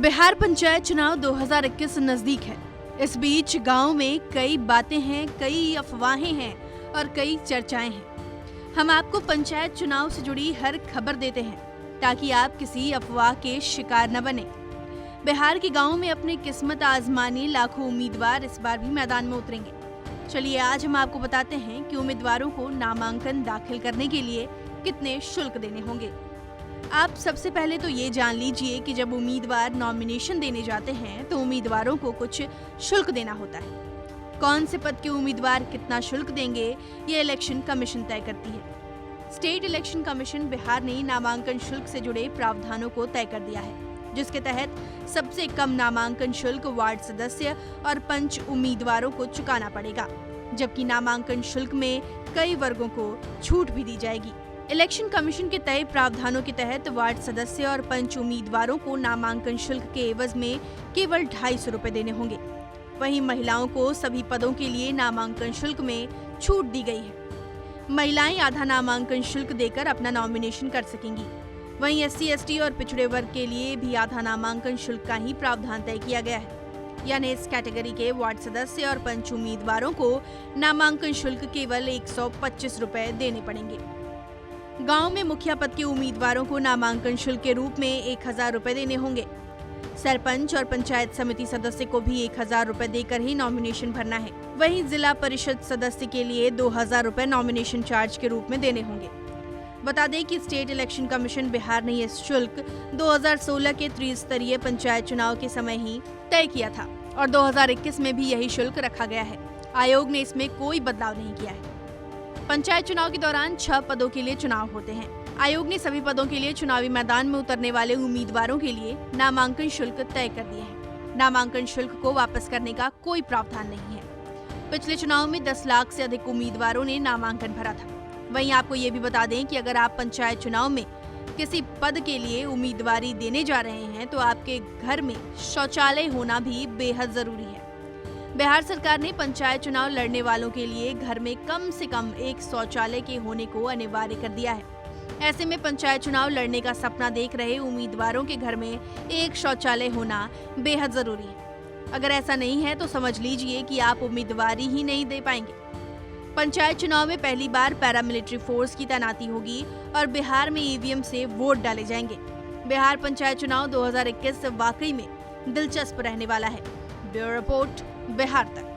बिहार पंचायत चुनाव 2021 नजदीक है। इस बीच गांव में कई बातें हैं, कई अफवाहें हैं और कई चर्चाएं हैं। हम आपको पंचायत चुनाव से जुड़ी हर खबर देते हैं ताकि आप किसी अफवाह के शिकार न बने। बिहार के गांव में अपनी किस्मत आजमाने लाखों उम्मीदवार इस बार भी मैदान में उतरेंगे। चलिए आज हम आपको बताते हैं कि उम्मीदवारों को नामांकन दाखिल करने के लिए कितने शुल्क देने होंगे। आप सबसे पहले तो ये जान लीजिए कि जब उम्मीदवार नॉमिनेशन देने जाते हैं तो उम्मीदवारों को कुछ शुल्क देना होता है। कौन से पद के उम्मीदवार कितना शुल्क देंगे ये इलेक्शन कमीशन तय करती है। स्टेट इलेक्शन कमीशन बिहार ने नामांकन शुल्क से जुड़े प्रावधानों को तय कर दिया है, जिसके तहत सबसे कम नामांकन शुल्क वार्ड सदस्य और पंच उम्मीदवारों को चुकाना पड़ेगा, जबकि नामांकन शुल्क में कई वर्गों को छूट भी दी जाएगी। इलेक्शन कमीशन के तय प्रावधानों के तहत वार्ड सदस्य और पंच उम्मीदवारों को नामांकन शुल्क के एवज में केवल 250 रुपए देने होंगे। वहीं महिलाओं को सभी पदों के लिए नामांकन शुल्क में छूट दी गई है। महिलाएं आधा नामांकन शुल्क देकर अपना नॉमिनेशन कर सकेंगी। वहीं SC, ST और पिछड़े वर्ग के लिए भी आधा नामांकन शुल्क का ही प्रावधान तय किया गया है। यानी इस कैटेगरी के वार्ड सदस्य और पंच उम्मीदवारों को नामांकन शुल्क केवल 125 रुपए देने पड़ेंगे। गांव में मुखिया पद के उम्मीदवारों को नामांकन शुल्क के रूप में 1000 रुपए देने होंगे। सरपंच और पंचायत समिति सदस्य को भी 1000 रुपए देकर ही नॉमिनेशन भरना है। वहीं जिला परिषद सदस्य के लिए 2000 रुपए नॉमिनेशन चार्ज के रूप में देने होंगे। बता दें कि स्टेट इलेक्शन कमीशन बिहार ने यह शुल्क 2016 के त्रिस्तरीय पंचायत चुनाव के समय ही तय किया था और 2021 में भी यही शुल्क रखा गया है। आयोग ने इसमें कोई बदलाव नहीं किया है। पंचायत चुनाव के दौरान 6 पदों के लिए चुनाव होते हैं। आयोग ने सभी पदों के लिए चुनावी मैदान में उतरने वाले उम्मीदवारों के लिए नामांकन शुल्क तय कर दिए हैं। नामांकन शुल्क को वापस करने का कोई प्रावधान नहीं है। पिछले चुनाव में 10 लाख से अधिक उम्मीदवारों ने नामांकन भरा था। वहीं आपको ये भी बता दें कि अगर आप पंचायत चुनाव में किसी पद के लिए उम्मीदवारी देने जा रहे हैं तो आपके घर में शौचालय होना भी बेहद जरूरी है। बिहार सरकार ने पंचायत चुनाव लड़ने वालों के लिए घर में कम से कम एक शौचालय के होने को अनिवार्य कर दिया है। ऐसे में पंचायत चुनाव लड़ने का सपना देख रहे उम्मीदवारों के घर में एक शौचालय होना बेहद जरूरी है। अगर ऐसा नहीं है तो समझ लीजिए कि आप उम्मीदवारी ही नहीं दे पाएंगे। पंचायत चुनाव में पहली बार पैरामिलिट्री फोर्स की तैनाती होगी और बिहार में EVM से वोट डाले जाएंगे। बिहार पंचायत चुनाव 2021 वाकई में दिलचस्प रहने वाला है। ब्यूरो रिपोर्ट, बिहार तक।